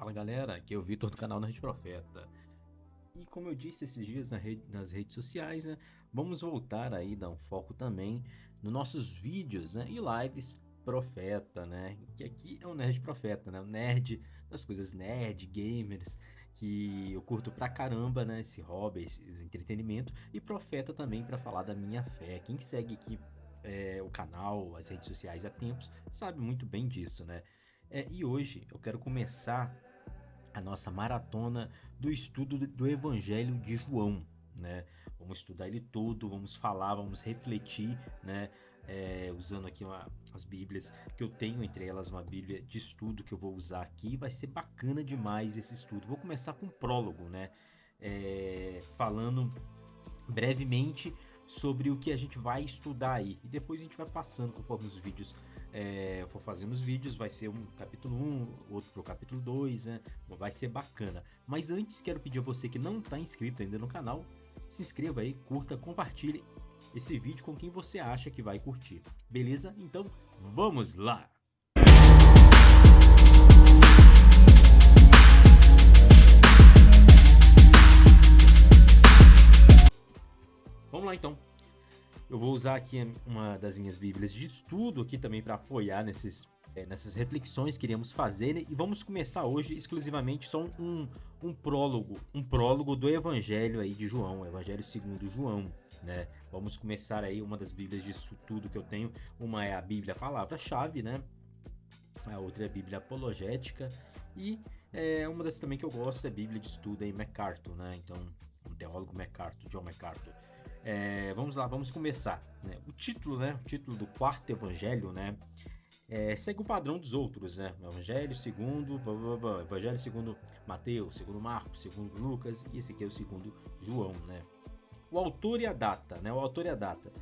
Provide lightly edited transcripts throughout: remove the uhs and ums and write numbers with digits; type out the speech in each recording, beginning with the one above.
Fala galera, aqui é o Vitor do canal Nerd Profeta. E como eu disse esses dias nas redes sociais, né, vamos voltar aí, dar um foco também nos nossos vídeos, né, e lives Profeta, né, que aqui é o Nerd Profeta, né, o nerd das coisas nerd, gamers, que eu curto pra caramba, né, esse hobby, esse entretenimento, e Profeta também para falar da minha fé. Quem segue aqui o canal, as redes sociais há tempos, sabe muito bem disso, né. E hoje eu quero começar a nossa maratona do estudo do Evangelho de João, né? Vamos estudar ele todo, vamos falar, vamos refletir, né? Usando aqui as Bíblias que eu tenho, entre elas uma Bíblia de estudo que eu vou usar aqui. Vai ser bacana demais esse estudo. Vou começar com um prólogo, né? Falando brevemente sobre o que a gente vai estudar aí. E depois a gente vai passando conforme os vídeos for fazendo os vídeos, vai ser um capítulo 1, outro pro capítulo 2, né? Vai ser bacana. Mas antes, quero pedir a você que não está inscrito ainda no canal, se inscreva aí, curta, compartilhe esse vídeo com quem você acha que vai curtir. Beleza? Então, vamos lá! Vamos lá então. Eu vou usar aqui uma das minhas bíblias de estudo aqui também para apoiar nessas reflexões que iremos fazer, né? E vamos começar hoje exclusivamente só um prólogo do Evangelho aí de João, o Evangelho segundo João, né? Vamos começar aí uma das bíblias de estudo que eu tenho. Uma é a Bíblia Palavra-Chave, né? A outra é a Bíblia Apologética e uma das também que eu gosto é a Bíblia de estudo aí MacArthur, né? Então, o teólogo MacArthur, John MacArthur. Vamos lá, vamos começar, né? O título do quarto evangelho, né? Segue o padrão dos outros, né? Evangelho segundo, Evangelho segundo Mateus, segundo Marcos, segundo Lucas, e esse aqui é o segundo João, né? O autor e a data, né? O autor e a data.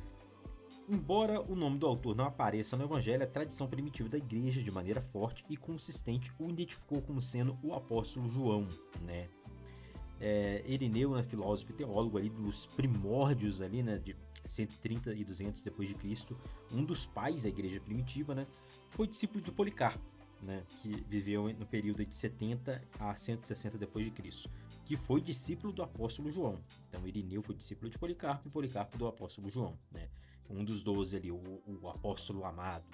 Embora o nome do autor não apareça no Evangelho, a tradição primitiva da igreja, de maneira forte e consistente, o identificou como sendo o apóstolo João, né? Irineu, né, filósofo e teólogo ali dos primórdios ali, né, de 130 e 200 depois de Cristo, um dos pais da igreja primitiva, né, foi discípulo de Policarpo, né, que viveu no período de 70 a 160 depois de Cristo, que foi discípulo do apóstolo João. Então Irineu foi discípulo de Policarpo e Policarpo do apóstolo João, né, um dos 12 ali, o apóstolo amado.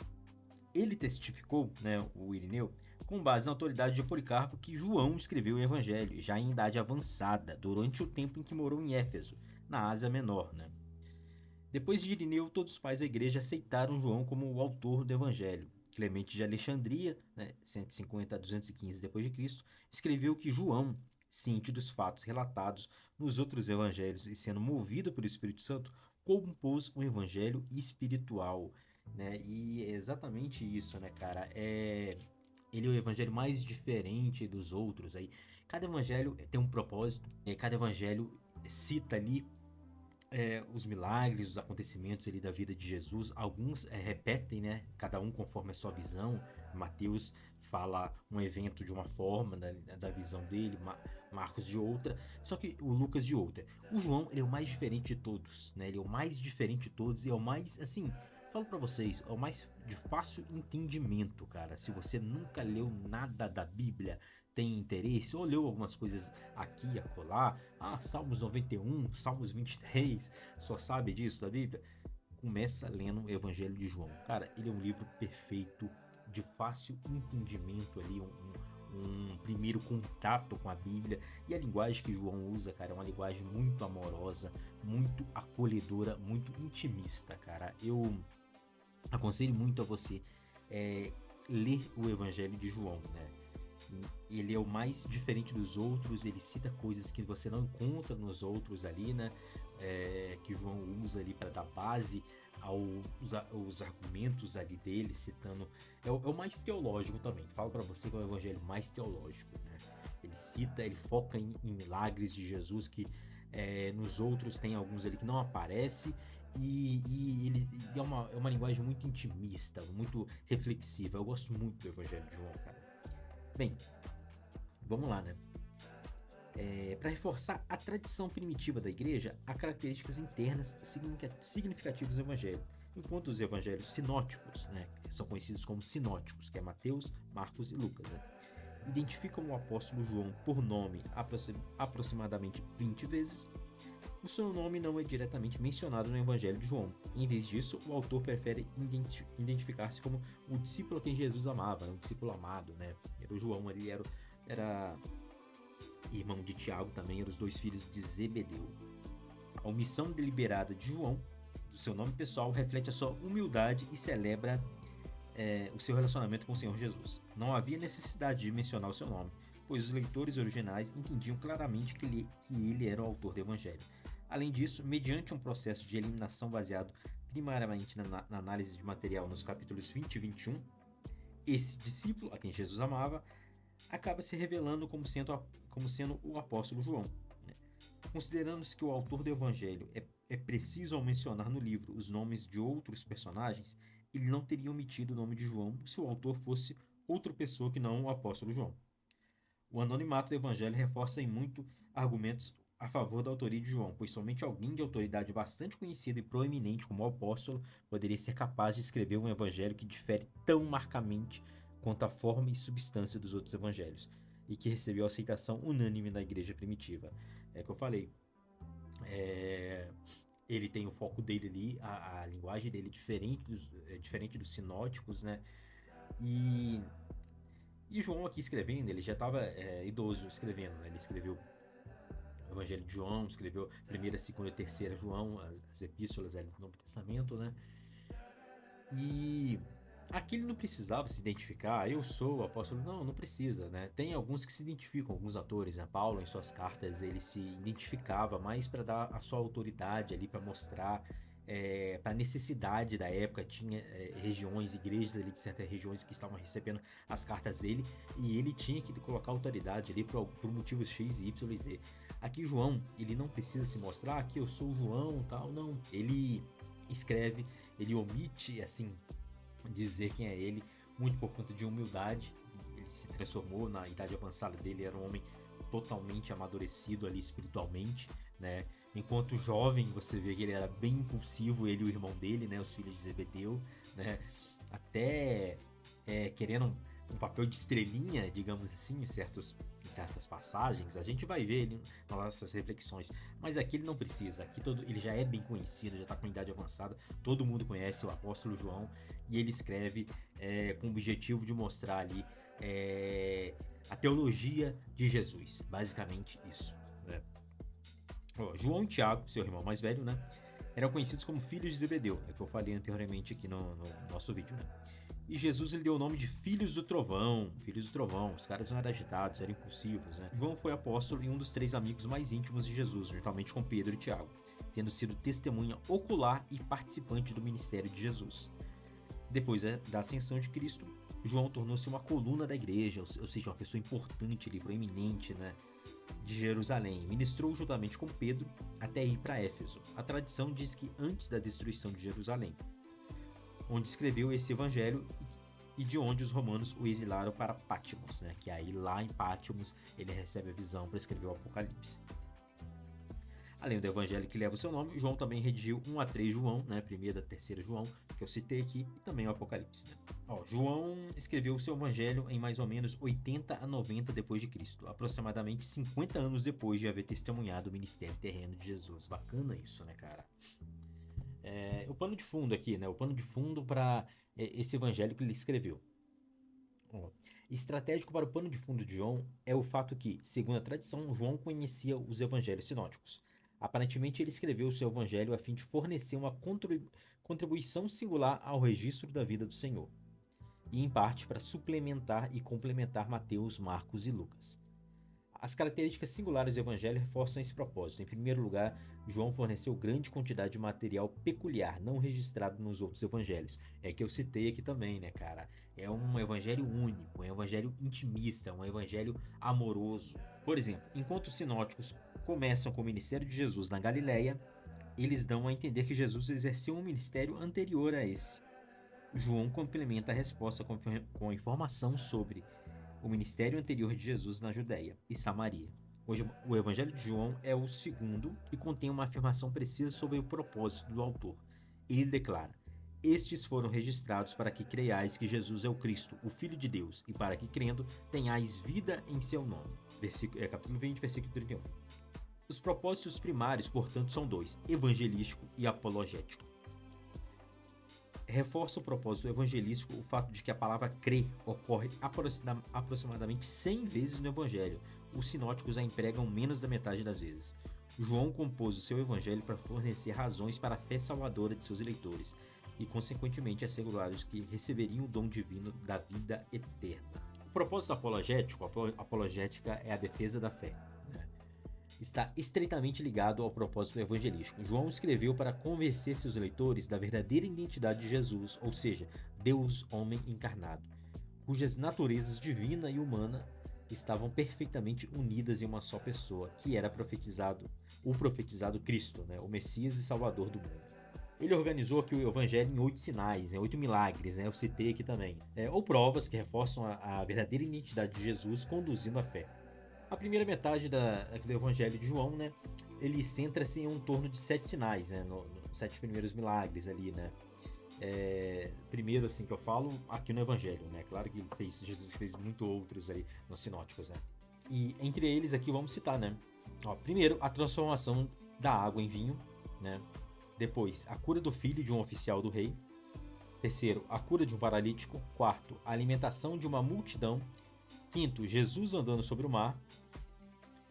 Ele testificou, né, o Irineu, com base na autoridade de Policarpo, que João escreveu o Evangelho, já em idade avançada, durante o tempo em que morou em Éfeso, na Ásia Menor, né? Depois de Irineu, todos os pais da igreja aceitaram João como o autor do Evangelho. Clemente de Alexandria, né, 150 a 215 d.C., escreveu que João, ciente dos fatos relatados nos outros evangelhos e sendo movido pelo Espírito Santo, compôs um evangelho espiritual, né? E é exatamente isso, né, cara? Ele é o evangelho mais diferente dos outros. Aí, cada evangelho tem um propósito, cada evangelho cita ali os milagres, os acontecimentos ali da vida de Jesus. Alguns repetem, né? Cada um conforme a sua visão. Mateus fala um evento de uma forma, da visão dele, Marcos de outra, só que o Lucas de outra. O João, ele é o mais diferente de todos, né? Ele é o mais diferente de todos e é o mais, assim, falo pra vocês, é o mais de fácil entendimento, cara. Se você nunca leu nada da Bíblia, tem interesse, ou leu algumas coisas aqui e acolá, Salmos 91, Salmos 23, só sabe disso da Bíblia? Começa lendo o Evangelho de João. Cara, ele é um livro perfeito, de fácil entendimento ali, um primeiro contato com a Bíblia. E a linguagem que João usa, cara, é uma linguagem muito amorosa, muito acolhedora, muito intimista, cara. Eu aconselho muito a você ler o Evangelho de João, né? Ele é o mais diferente dos outros, ele cita coisas que você não encontra nos outros ali, né? Que João usa ali para dar base aos argumentos ali dele, citando. É o mais teológico também. Falo para você que é o evangelho mais teológico, né? Ele cita, ele foca em milagres de Jesus que nos outros tem alguns ali que não aparece. Ele é uma linguagem muito intimista, muito reflexiva. Eu gosto muito do Evangelho de João, cara. Bem, vamos lá, né? Para reforçar a tradição primitiva da igreja, há características internas significativas do evangelho, enquanto os evangelhos sinóticos, né, são conhecidos como sinóticos, que é Mateus, Marcos e Lucas, né, identificam o apóstolo João por nome aproximadamente 20 vezes, o seu nome não é diretamente mencionado no Evangelho de João. Em vez disso, o autor prefere identificar-se como o discípulo a quem Jesus amava, o discípulo amado, né? Era o João, ele era irmão de Tiago também, eram os dois filhos de Zebedeu. A omissão deliberada de João, do seu nome pessoal, reflete a sua humildade e celebra o seu relacionamento com o Senhor Jesus. Não havia necessidade de mencionar o seu nome, pois os leitores originais entendiam claramente que ele era o autor do Evangelho. Além disso, mediante um processo de eliminação baseado primariamente na análise de material nos capítulos 20 e 21, esse discípulo, a quem Jesus amava, acaba se revelando como sendo o apóstolo João. Considerando-se que o autor do Evangelho é preciso ao mencionar no livro os nomes de outros personagens, ele não teria omitido o nome de João se o autor fosse outra pessoa que não o apóstolo João. O anonimato do Evangelho reforça em muito argumentos a favor da autoria de João, pois somente alguém de autoridade bastante conhecida e proeminente como o apóstolo poderia ser capaz de escrever um evangelho que difere tão marcamente quanto a forma e substância dos outros evangelhos, e que recebeu aceitação unânime na igreja primitiva. É o que eu falei. Ele tem o foco dele ali, a linguagem dele é diferente dos sinóticos, né? E João aqui escrevendo, ele já estava idoso escrevendo, né? Ele escreveu o Evangelho de João, escreveu 1ª, 2ª e 3ª João, as epístolas do Novo Testamento, né? E aqui ele não precisava se identificar, eu sou o apóstolo, não precisa, né? Tem alguns que se identificam, alguns autores, né? Paulo, em suas cartas, ele se identificava mais para dar a sua autoridade ali, para mostrar para a necessidade da época. Tinha regiões, igrejas ali de certas regiões que estavam recebendo as cartas dele, e ele tinha que colocar autoridade ali por motivos X, Y e Z. Aqui João, ele não precisa se mostrar que eu sou o João, tal, não. Ele escreve, ele omite, assim, dizer quem é ele, muito por conta de humildade. Ele se transformou na idade avançada dele, era um homem totalmente amadurecido ali espiritualmente, né? Enquanto jovem, você vê que ele era bem impulsivo, ele e o irmão dele, né, os filhos de Zebedeu, né? Até querendo um papel de estrelinha, digamos assim, em certas passagens. A gente vai ver ele nas nossas reflexões, mas aqui ele não precisa. Aqui ele já é bem conhecido, já está com idade avançada, todo mundo conhece o apóstolo João, e ele escreve com o objetivo de mostrar ali a teologia de Jesus, basicamente isso, né? João e Tiago, seu irmão mais velho, né, eram conhecidos como filhos de Zebedeu, que eu falei anteriormente aqui no nosso vídeo, né? E Jesus ele deu o nome de filhos do trovão. Os caras não eram agitados, eram impulsivos, né? João foi apóstolo e um dos 3 amigos mais íntimos de Jesus, juntamente com Pedro e Tiago, tendo sido testemunha ocular e participante do ministério de Jesus. Depois da ascensão de Cristo, João tornou-se uma coluna da igreja, ou seja, uma pessoa importante ali, proeminente, né, de Jerusalém. Ministrou juntamente com Pedro até ir para Éfeso. A tradição diz que antes da destruição de Jerusalém, onde escreveu esse evangelho e de onde os romanos o exilaram para Patmos, né? Que aí lá em Patmos ele recebe a visão para escrever o Apocalipse. Além do evangelho que leva o seu nome, João também redigiu 1 a 3 João, né? 1ª, 3ª João, que eu citei aqui, e também o Apocalipse, né? João escreveu o seu evangelho em mais ou menos 80 a 90 depois de Cristo, aproximadamente 50 anos depois de haver testemunhado o ministério terreno de Jesus. Bacana isso, né, cara? O pano de fundo aqui, né? O pano de fundo para esse evangelho que ele escreveu. Estratégico para o pano de fundo de João é o fato que, segundo a tradição, João conhecia os evangelhos sinóticos. Aparentemente, ele escreveu o seu evangelho a fim de fornecer uma contribuição singular ao registro da vida do Senhor, e em parte para suplementar e complementar Mateus, Marcos e Lucas. As características singulares do evangelho reforçam esse propósito. Em primeiro lugar, João forneceu grande quantidade de material peculiar, não registrado nos outros evangelhos. É que eu citei aqui também, né, cara? É um evangelho único, um evangelho intimista, um evangelho amoroso. Por exemplo, enquanto os sinóticos começam com o ministério de Jesus na Galileia, eles dão a entender que Jesus exerceu um ministério anterior a esse. João complementa a resposta com informação sobre o ministério anterior de Jesus na Judéia e Samaria. Hoje, o Evangelho de João é o segundo e contém uma afirmação precisa sobre o propósito do autor. Ele declara: Estes foram registrados para que creiais que Jesus é o Cristo, o Filho de Deus, e para que, crendo, tenhais vida em seu nome. Capítulo 20, versículo 31. Os propósitos primários, portanto, são dois: evangelístico e apologético. Reforça o propósito evangelístico o fato de que a palavra crer ocorre aproximadamente 100 vezes no evangelho. Os sinóticos a empregam menos da metade das vezes. João compôs o seu evangelho para fornecer razões para a fé salvadora de seus eleitores e, consequentemente, assegurar-lhes que receberiam o dom divino da vida eterna. O propósito apologético, a apologética é a defesa da fé, está estreitamente ligado ao propósito evangelístico. João escreveu para convencer seus leitores da verdadeira identidade de Jesus, ou seja, Deus homem encarnado, cujas naturezas divina e humana estavam perfeitamente unidas em uma só pessoa, que era o profetizado Cristo, o Messias e Salvador do mundo. Ele organizou aqui o evangelho em 8 sinais, 8 milagres, eu citei aqui também, ou provas que reforçam a verdadeira identidade de Jesus, conduzindo à fé. A primeira metade do Evangelho de João, ele centra-se em torno de 7 sinais, nos 7 primeiros milagres ali, primeiro, assim, que eu falo aqui no Evangelho, Claro que Jesus fez muito outros aí nos sinóticos, E entre eles aqui vamos citar, primeiro, a transformação da água em vinho, Depois, a cura do filho de um oficial do rei. Terceiro, a cura de um paralítico. Quarto, a alimentação de uma multidão. Quinto, Jesus andando sobre o mar.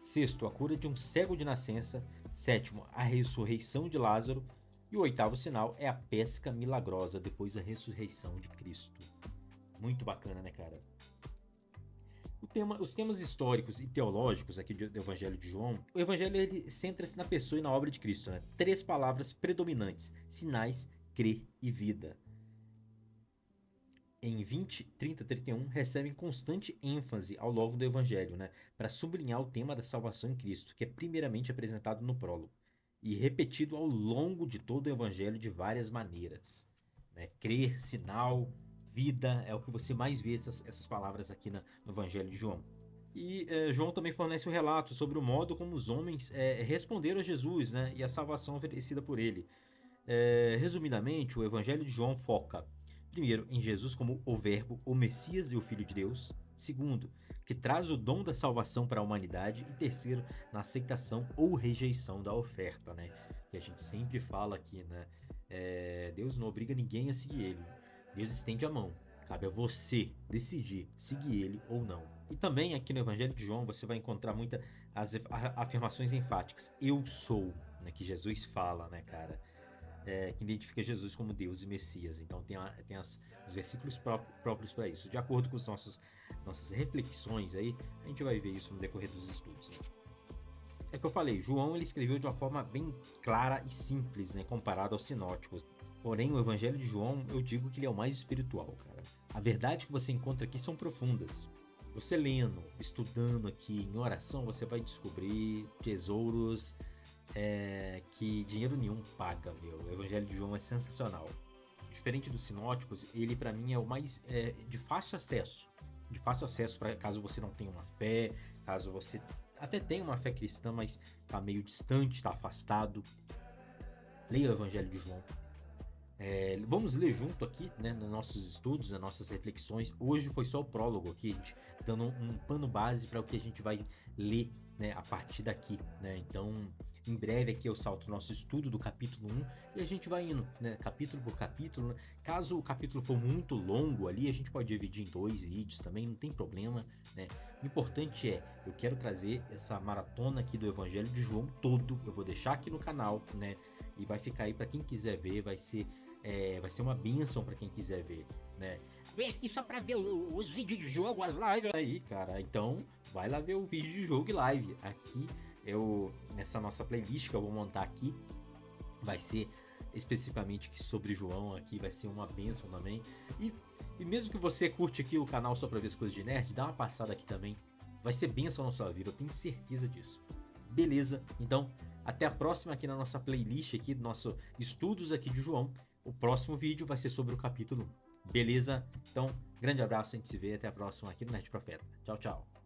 Sexto, a cura de um cego de nascença. Sétimo, a ressurreição de Lázaro. E o oitavo sinal é a pesca milagrosa depois da ressurreição de Cristo. Muito bacana, cara? Os temas históricos e teológicos aqui do Evangelho de João, o Evangelho ele centra-se na pessoa e na obra de Cristo. 3 palavras predominantes: sinais, crer e vida. Em 20, 30, 31, recebem constante ênfase ao longo do Evangelho, para sublinhar o tema da salvação em Cristo, que é primeiramente apresentado no prólogo, e repetido ao longo de todo o Evangelho de várias maneiras. Crer, sinal, vida, é o que você mais vê essas palavras aqui no Evangelho de João. E João também fornece um relato sobre o modo como os homens responderam a Jesus, e a salvação oferecida por ele. Resumidamente, o Evangelho de João foca, primeiro, em Jesus como o Verbo, o Messias e o Filho de Deus. Segundo, que traz o dom da salvação para a humanidade. E terceiro, na aceitação ou rejeição da oferta, que a gente sempre fala aqui, Deus não obriga ninguém a seguir ele. Deus estende a mão. Cabe a você decidir seguir ele ou não. E também aqui no Evangelho de João você vai encontrar muitas afirmações enfáticas. Eu sou, que Jesus fala, cara? Que identifica Jesus como Deus e Messias. Então tem os versículos próprios para isso. De acordo com as nossas reflexões aí, a gente vai ver isso no decorrer dos estudos. É o que eu falei, João ele escreveu de uma forma bem clara e simples, comparado aos sinóticos. Porém, o Evangelho de João, eu digo que ele é o mais espiritual, cara. A verdade que você encontra aqui são profundas. Você lendo, estudando aqui, em oração, você vai descobrir tesouros que dinheiro nenhum paga, meu. O Evangelho de João é sensacional. Diferente dos sinóticos, ele para mim é o mais de fácil acesso. De fácil acesso para caso você não tenha uma fé, caso você até tenha uma fé cristã, mas tá meio distante, tá afastado. Leia o Evangelho de João. Vamos ler junto aqui, nos nossos estudos, nas nossas reflexões. Hoje foi só o prólogo aqui, gente, dando um pano base para o que a gente vai ler, a partir daqui, Então, em breve aqui eu salto o nosso estudo do capítulo 1 e a gente vai indo, capítulo por capítulo. Caso o capítulo for muito longo ali, a gente pode dividir em 2 vídeos também, não tem problema, O importante eu quero trazer essa maratona aqui do Evangelho de João todo. Eu vou deixar aqui no canal, E vai ficar aí para quem quiser ver, vai ser uma bênção para quem quiser ver, Vem aqui só pra ver os vídeos de jogo, as lives. Aí, cara, então vai lá ver o vídeo de jogo e live. Aqui, nessa nossa playlist que eu vou montar aqui, vai ser especificamente sobre João aqui, vai ser uma bênção também. E mesmo que você curte aqui o canal só pra ver as coisas de nerd, dá uma passada aqui também. Vai ser bênção na sua vida, eu tenho certeza disso. Beleza? Então, até a próxima aqui na nossa playlist aqui, do nosso estudos aqui de João. O próximo vídeo vai ser sobre o capítulo 1. Beleza? Então, grande abraço, a gente se vê até a próxima aqui no Nerd Profeta. Tchau, tchau.